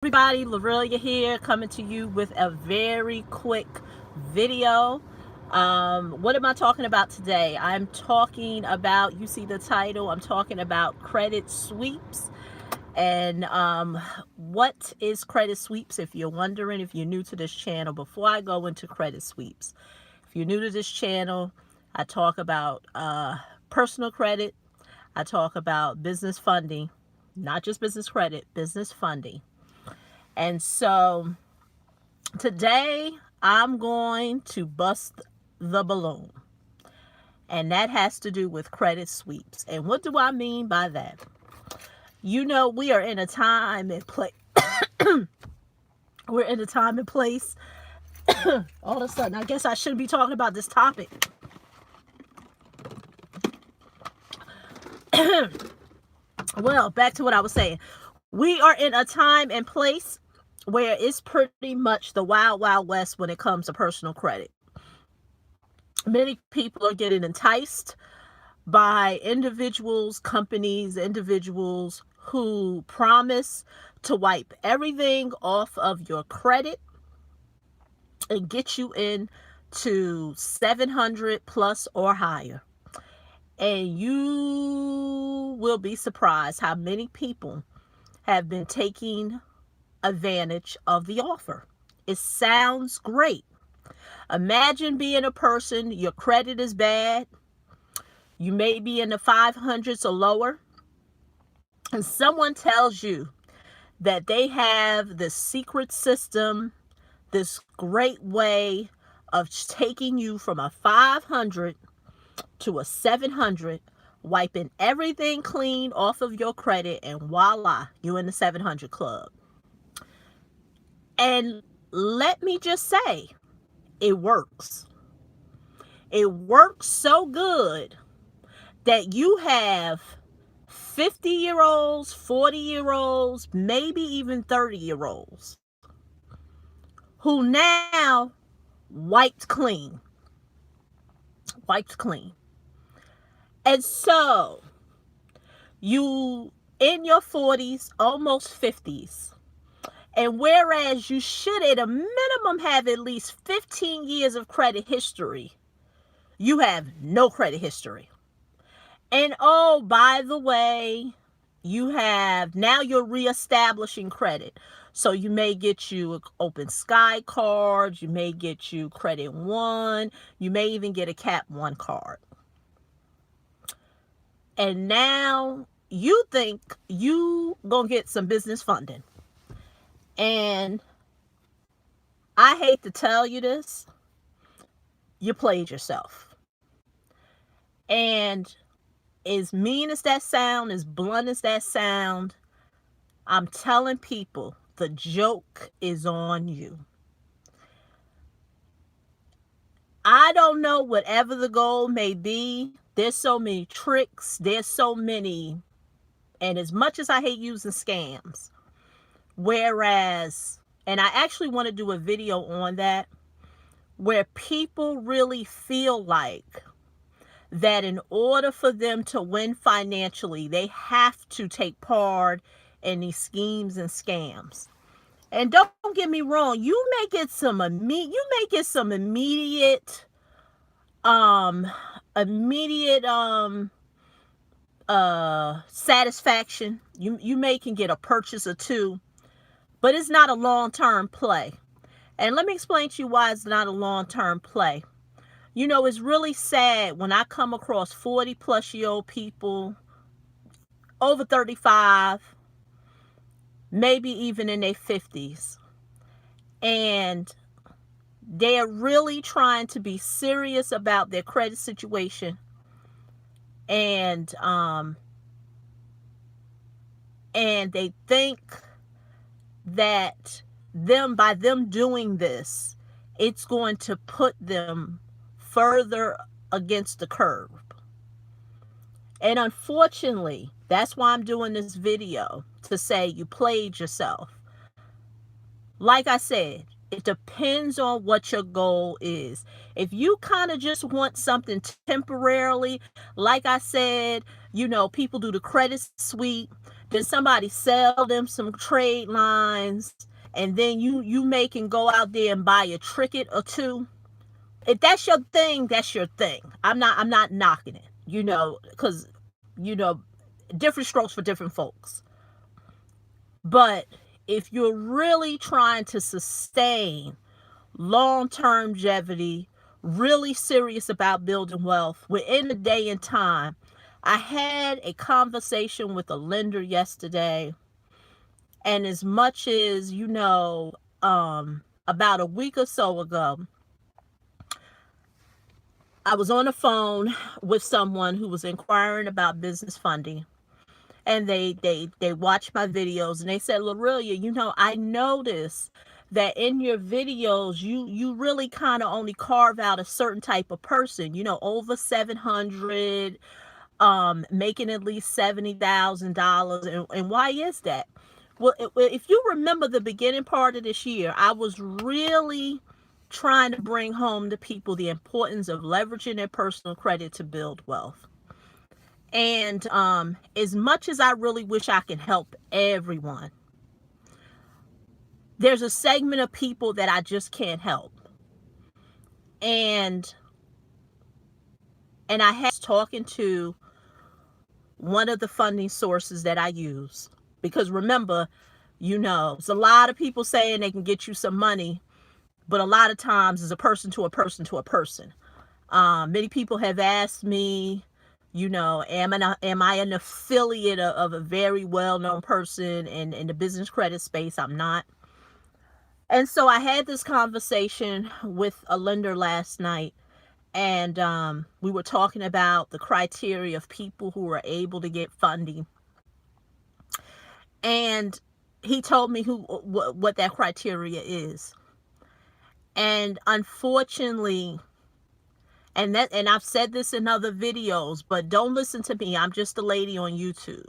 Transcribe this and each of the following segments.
Everybody, Lorelia here, coming to you with a very quick video. What am I talking about today? I'm talking about, you see the title, I'm talking about credit sweeps. And what is credit sweeps? If you're wondering, if you're new to this channel, before I go into credit sweeps, if you're new to this channel, I talk about personal credit. I talk about business funding, not just business credit, business funding. And so today I'm going to bust the balloon. And that has to do with credit sweeps. And what do I mean by that? You know, we are in a time and place. We're in a time and place. All of a sudden, I guess I shouldn't be talking about this topic. Well, back to what I was saying. We are in a time and place where it's pretty much the wild, wild west when it comes to personal credit. Many people are getting enticed by individuals who promise to wipe everything off of your credit and get you into 700 plus or higher. And you will be surprised how many people have been taking advantage of the offer. It sounds great. Imagine being a person, your credit is bad, you may be in the 500s or lower, and someone tells you that they have this secret system, this great way of taking you from a 500 to a 700, wiping everything clean off of your credit, and voila, you're in the 700 club. And let me just say, it works. It works so good that you have 50-year-olds, 40-year-olds, maybe even 30-year-olds who now wiped clean. And so you in your 40s, almost 50s. And whereas you should at a minimum have at least 15 years of credit history, you have no credit history. And oh, by the way, now you're reestablishing credit. So you may get you Open Sky cards, you may get you Credit One, you may even get a Cap One card. And now you think you gonna get some business funding. And I hate to tell you this, you played yourself. And as mean as that sound, as blunt as that sound, I'm telling people the joke is on you. I don't know, whatever the goal may be, there's so many tricks, there's so many, and as much as I hate using scams, whereas, and I actually want to do a video on that, where people really feel like that in order for them to win financially, they have to take part in these schemes and scams. And don't get me wrong, you may get some immediate satisfaction. You may can get a purchase or two, but it's not a long-term play. And let me explain to you why it's not a long-term play. You know, it's really sad when I come across 40-plus-year-old people, over 35, maybe even in their 50s, and they're really trying to be serious about their credit situation, and they think that by them doing this, it's going to put them further against the curve. And unfortunately, that's why I'm doing this video, to say you played yourself. Like I said, it depends on what your goal is. If you kind of just want something temporarily, like I said, you know, people do the credit sweep. Then somebody sell them some trade lines, and then you make and go out there and buy a ticket or two. If that's your thing, that's your thing. I'm not knocking it, because you know, different strokes for different folks. But if you're really trying to sustain long-term longevity, really serious about building wealth within a day and time, I had a conversation with a lender yesterday, and as much as about a week or so ago, I was on the phone with someone who was inquiring about business funding, and they watched my videos, and they said, Lorelia, I noticed that in your videos you really kind of only carve out a certain type of person, over 700, making at least $70,000. And why is that? Well, if you remember the beginning part of this year, I was really trying to bring home to people the importance of leveraging their personal credit to build wealth. And as much as I really wish I could help everyone, there's a segment of people that I just can't help. And I had talking to one of the funding sources that I use. Because remember, there's a lot of people saying they can get you some money, but a lot of times it's a person to a person to a person. Many people have asked me, am I an affiliate of a very well-known person in the business credit space? I'm not. And so I had this conversation with a lender last night, and we were talking about the criteria of people who are able to get funding. And he told me what that criteria is. And unfortunately, and I've said this in other videos, but don't listen to me. I'm just a lady on YouTube.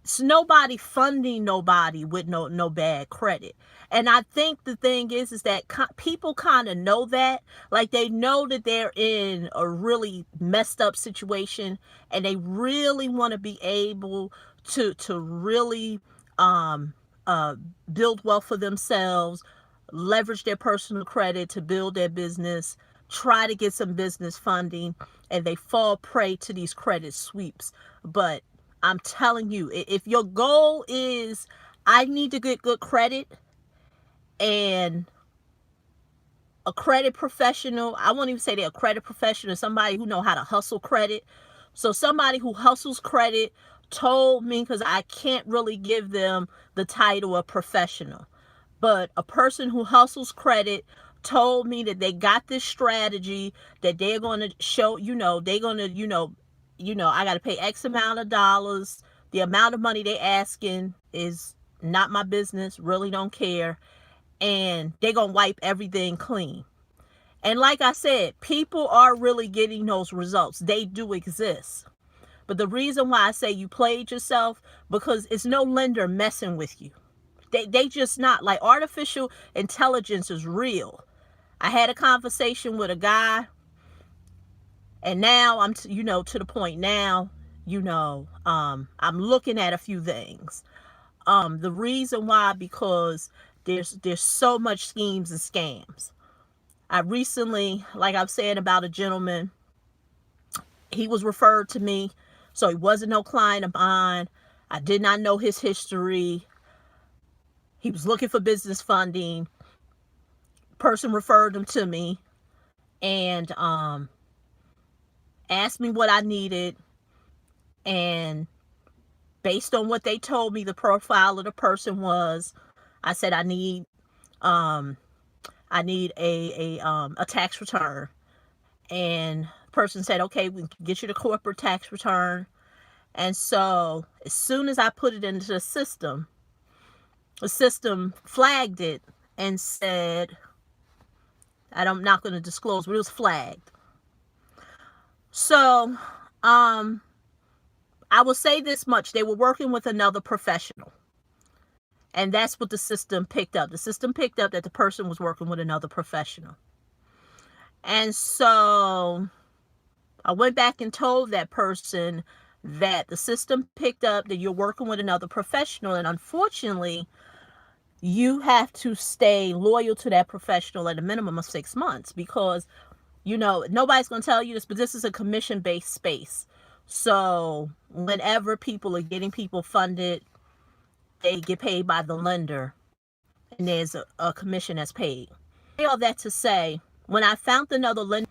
It's nobody funding nobody with no bad credit. And I think the thing is that people kind of know that. Like, they know that they're in a really messed up situation, and they really want to be able to really build wealth for themselves, leverage their personal credit to build their business, try to get some business funding, and they fall prey to these credit sweeps. But I'm telling you, if your goal is, I need to get good credit, and a credit professional, I won't even say they're a credit professional, somebody who know how to hustle credit. So somebody who hustles credit told me, because I can't really give them the title of professional, but a person who hustles credit told me that they got this strategy that they're going to show, they're going to, I got to pay X amount of dollars. The amount of money they asking is not my business, really don't care. And they're going to wipe everything clean. And like I said, people are really getting those results. They do exist. But the reason why I say you played yourself, because it's no lender messing with you. They just not. Like, artificial intelligence is real. I had a conversation with a guy, and now I'm, to the point now, I'm looking at a few things. The reason why, because there's so much schemes and scams. I recently, like I'm saying about a gentleman, he was referred to me, so he wasn't no client of mine. I did not know his history. He was looking for business funding. Person referred him to me, and asked me what I needed, and based on what they told me the profile of the person was, I said I need a tax return. And the person said, okay, we can get you the corporate tax return. And so as soon as I put it into the system flagged it and said, I'm not going to disclose, but it was flagged. So I will say this much: they were working with another professional, and that's what the system picked up. The system picked up that the person was working with another professional. And so I went back and told that person that the system picked up that you're working with another professional, and unfortunately, you have to stay loyal to that professional at a minimum of 6 months, because nobody's going to tell you this, but this is a commission-based space. So whenever people are getting people funded, they get paid by the lender, and there's a commission that's paid. All that to say, when I found another lender,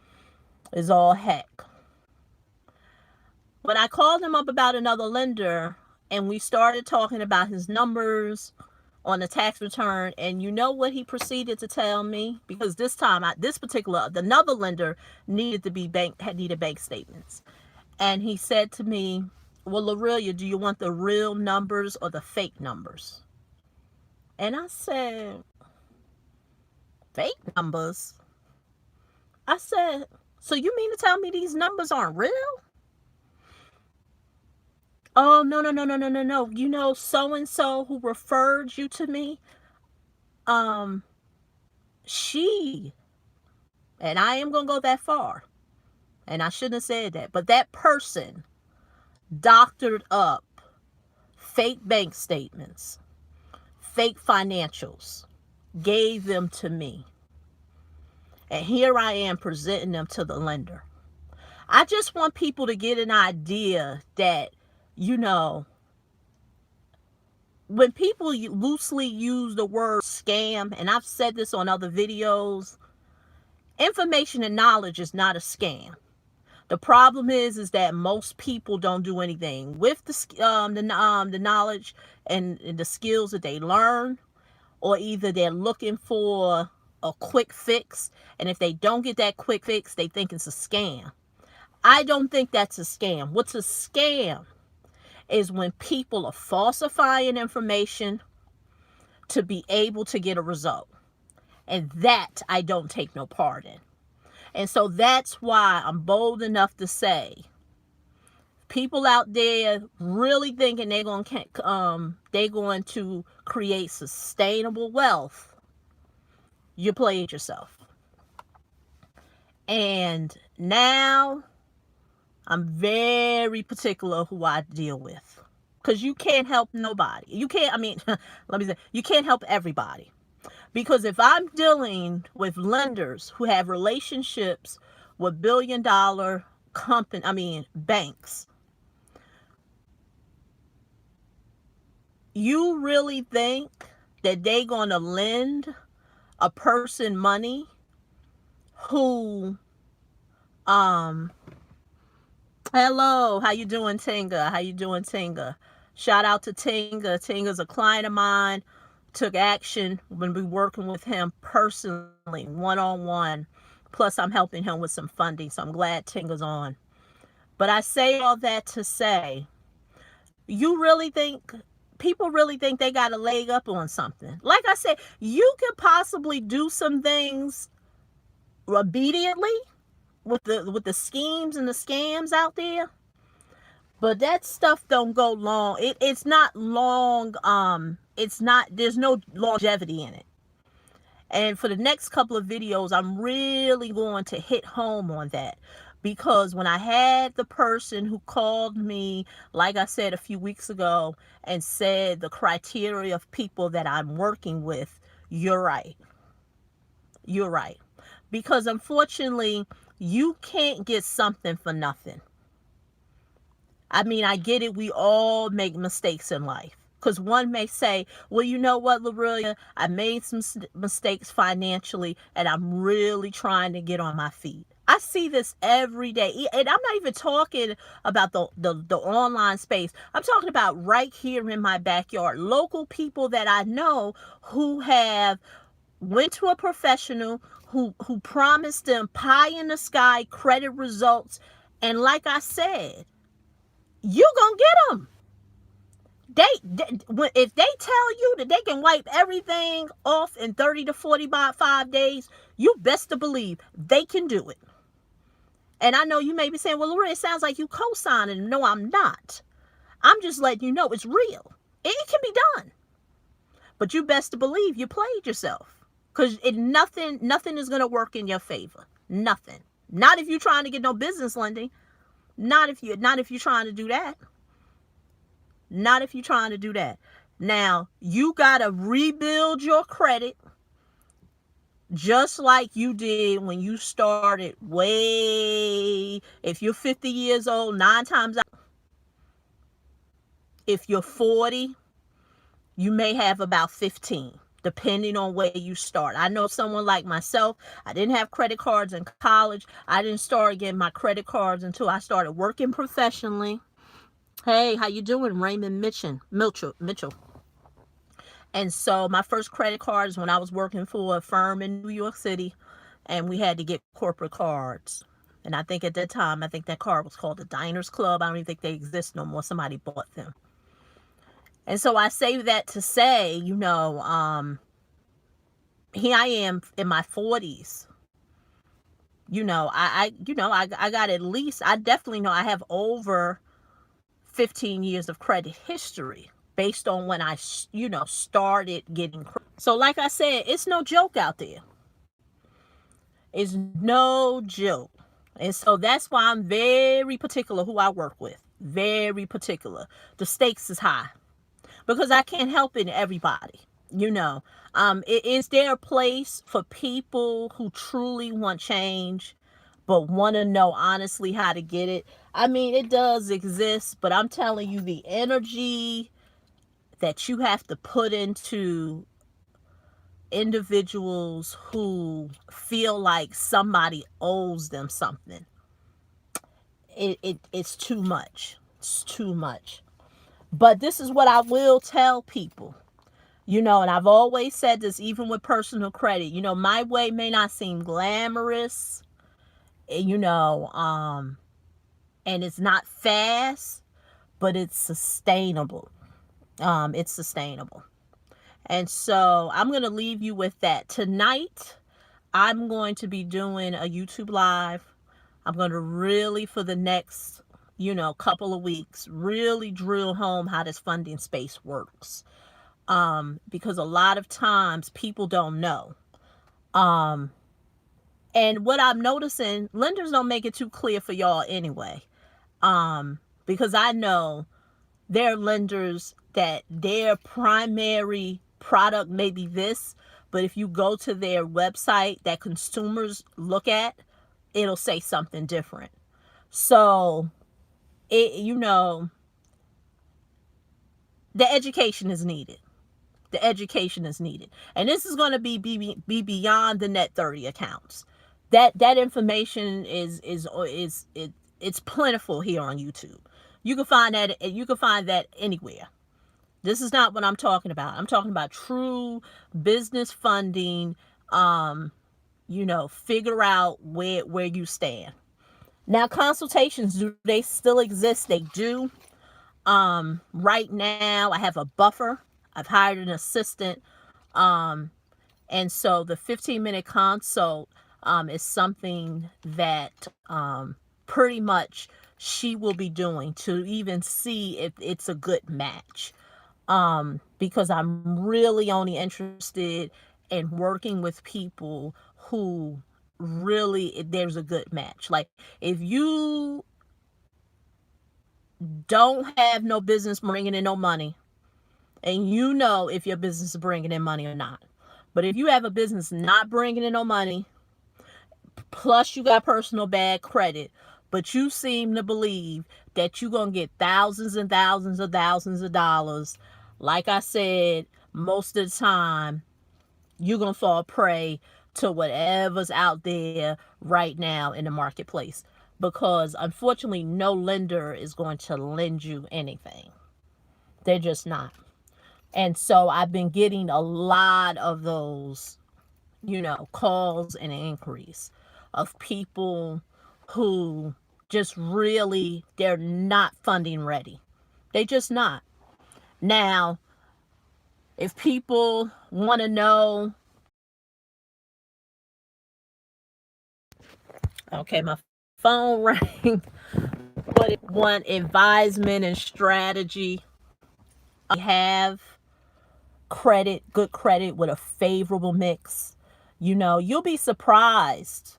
is all heck. When I called him up about another lender, and we started talking about his numbers on the tax return, and you know what he proceeded to tell me? Because this time, another lender needed bank statements. And he said to me, well, Lorelia, do you want the real numbers or the fake numbers? And I said, fake numbers? I said, so you mean to tell me these numbers aren't real? Oh, no. So-and-so who referred you to me, she, and I am going to go that far, and I shouldn't have said that, but that person doctored up fake bank statements, fake financials, gave them to me. And here I am presenting them to the lender. I just want people to get an idea that, when people loosely use the word scam, and I've said this on other videos, information and knowledge is not a scam. The problem is that most people don't do anything with the knowledge and the skills that they learn, or either they're looking for a quick fix, and if they don't get that quick fix, they think it's a scam. I don't think that's a scam. What's a scam is when people are falsifying information to be able to get a result. And that I don't take no part in. And so that's why I'm bold enough to say, people out there really thinking they're going to create sustainable wealth, you played yourself. And now I'm very particular who I deal with, because you can't help nobody. You can't help everybody. Because if I'm dealing with lenders who have relationships with billion-dollar banks, you really think that they're going to lend a person money who, hello, how you doing, Tinga? Shout out to Tinga. Tinga's a client of mine. Took action when we working with him personally, one-on-one. Plus, I'm helping him with some funding, so I'm glad Tinga's on. But I say all that to say, people really think they got a leg up on something. Like I said, you could possibly do some things obediently with the schemes and the scams out there, but that stuff don't go long. It's not long. There's no longevity in it. And for the next couple of videos, I'm really going to hit home on that, because when I had the person who called me, like I said a few weeks ago, and said the criteria of people that I'm working with, you're right. Because unfortunately, you can't get something for nothing. I mean, I get it. We all make mistakes in life. Because one may say, well, you know what, Lorelia, I made some mistakes financially, and I'm really trying to get on my feet. I see this every day. And I'm not even talking about the online space. I'm talking about right here in my backyard. Local people that I know who have went to a professional who promised them pie in the sky credit results. And like I said, you gonna get them. If they tell you that they can wipe everything off in 30 to 45 days, you best to believe they can do it. And I know you may be saying, well, Loretta, it sounds like you co-signing. No, I'm not. I'm just letting you know it's real. It can be done. But you best to believe you played yourself. Because nothing is going to work in your favor. Nothing. Not if you're trying to get no business lending. Not if you're trying to do that. Not if you're trying to do that. Now, you got to rebuild your credit just like you did when you started way. If you're 50 years old, 9 times out. If you're 40, you may have about 15, depending on where you start. I know someone like myself, I didn't have credit cards in college. I didn't start getting my credit cards until I started working professionally. Hey, how you doing? Raymond Mitchell. And so my first credit cards when I was working for a firm in New York City, and we had to get corporate cards. And I think at that time, I think that card was called the Diners Club. I don't even think they exist no more. Somebody bought them. And so I say that to say, here I am in my 40s. I got at least, I definitely know I have over 15 years of credit history based on when I, started getting credit. So like I said, it's no joke out there. It's no joke. And so that's why I'm very particular who I work with. Very particular. The stakes is high because I can't help it everybody. Is there a place for people who truly want change but want to know honestly how to get it? I mean, it does exist, but I'm telling you, the energy that you have to put into individuals who feel like somebody owes them something, it's too much. It's too much. But this is what I will tell people. And I've always said this, even with personal credit, my way may not seem glamorous, and it's not fast, but it's sustainable. It's sustainable. And so I'm going to leave you with that. Tonight, I'm going to be doing a YouTube live. I'm going to really, for the next, couple of weeks, really drill home how this funding space works. Because a lot of times people don't know. And what I'm noticing, lenders don't make it too clear for y'all anyway. Because I know there are lenders that their primary product may be this, but if you go to their website that consumers look at, it'll say something different. So, the education is needed. The education is needed. And this is going to be beyond the net 30 accounts. That information it's plentiful here on YouTube. You can find that anywhere. This is not what I'm talking about. I'm talking about true business funding. Figure out where you stand. Now, consultations, do they still exist? They do. Right now I have a buffer. I've hired an assistant. And so the 15-minute consult is something that pretty much she will be doing to even see if it's a good match. Because I'm really only interested in working with people who really, there's a good match. Like, if you don't have no business bringing in no money, and if your business is bringing in money or not. But if you have a business not bringing in no money, plus you got personal bad credit, but you seem to believe that you're going to get thousands and thousands of dollars, like I said, most of the time, you're going to fall prey to whatever's out there right now in the marketplace. Because unfortunately, no lender is going to lend you anything. They're just not. And so I've been getting a lot of those, calls and inquiries of people who just really, they're not funding ready. They just not. Now, if people want to know, okay, my phone rang. What one advisement and strategy I have good credit with a favorable mix. You'll be surprised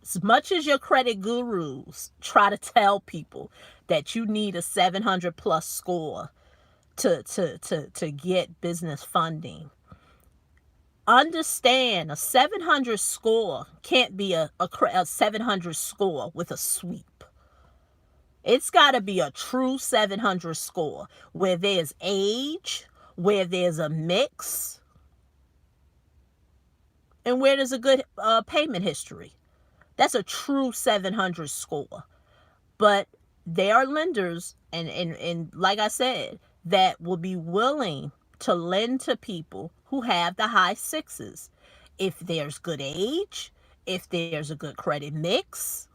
As much as your credit gurus try to tell people that you need a 700 plus score to get business funding, understand a 700 score can't be a 700 score with a sweep. It's got to be a true 700 score where there's age, where there's a mix, and where there's a good payment history. That's a true 700 score. But there are lenders, and like I said, that will be willing to lend to people who have the high sixes. If there's good age, if there's a good credit mix,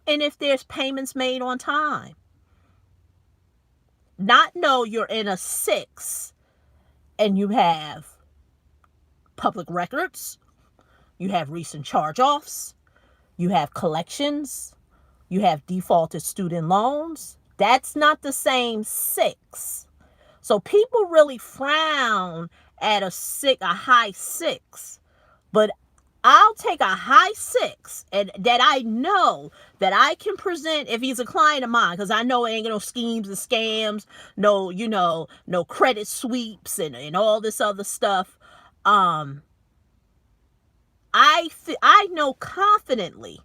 and if there's payments made on time. Not know you're in a 6 and you have public records, you have recent charge-offs, you have collections, you have defaulted student loans. That's not the same 6. So people really frown at a high 6, but I'll take a high 6 and that I know that I can present if he's a client of mine, because I know it ain't no schemes and scams, no credit sweeps and all this other stuff. I know confidently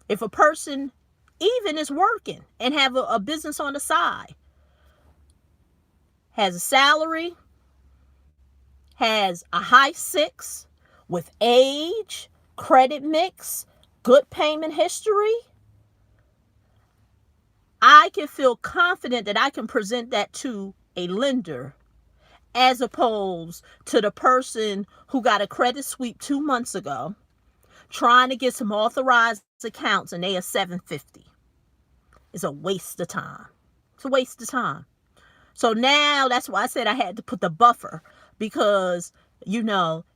if a person even is working and have a business on the side, has a salary, has a high 6 with age, credit mix, good payment history, I can feel confident that I can present that to a lender, as opposed to the person who got a credit sweep 2 months ago, trying to get some authorized accounts, and they are 750. It's a waste of time. It's a waste of time. So now that's why I said I had to put the buffer, because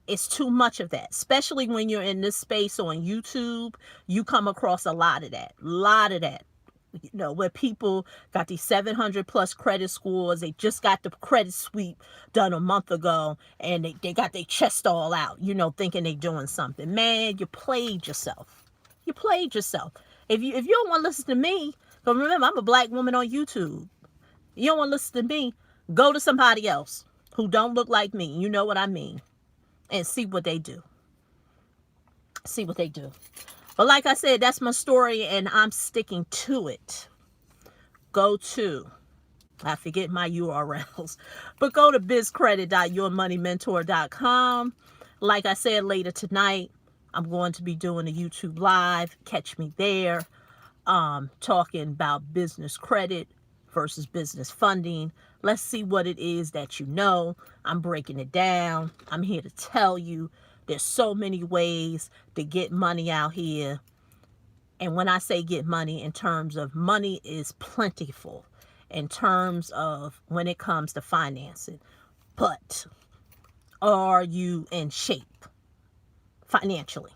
it's too much of that. Especially when you're in this space on YouTube, you come across a lot of that. Where people got these 700 plus credit scores. They just got the credit sweep done a month ago, and they got their chest all out, thinking they doing something. Man, you played yourself. You played yourself. If you don't want to listen to me, because remember, I'm a black woman on YouTube. You don't want to listen to me, go to somebody else who don't look like me. You know what I mean. And see what they do. See what they do. But like I said, that's my story, and I'm sticking to it. Go to, I forget my URLs, but go to bizcredit.yourmoneymentor.com. Like I said, later tonight, I'm going to be doing a YouTube live. Catch me there, talking about business credit versus business funding. Let's see what it is that you know. I'm breaking it down. I'm here to tell you there's so many ways to get money out here. And when I say get money, in terms of money is plentiful in terms of when it comes to financing. But are you in shape financially?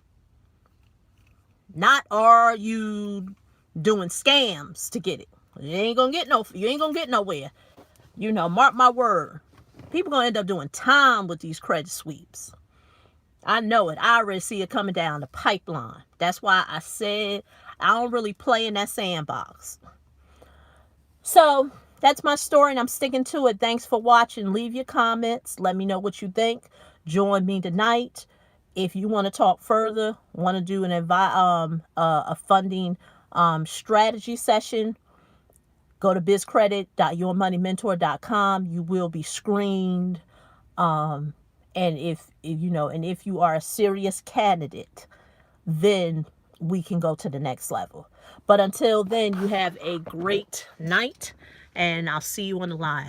Not are you doing scams to get it. You ain't gonna get nowhere. Mark my word. People gonna end up doing time with these credit sweeps. I know it. I already see it coming down the pipeline. That's why I said I don't really play in that sandbox. So that's my story, and I'm sticking to it. Thanks for watching. Leave your comments. Let me know what you think. Join me tonight. If you want to talk further, want to do a funding strategy session, go to bizcredit.yourmoneymentor.com. You will be screened. And if you are a serious candidate, then we can go to the next level. But until then, you have a great night, and I'll see you on the live.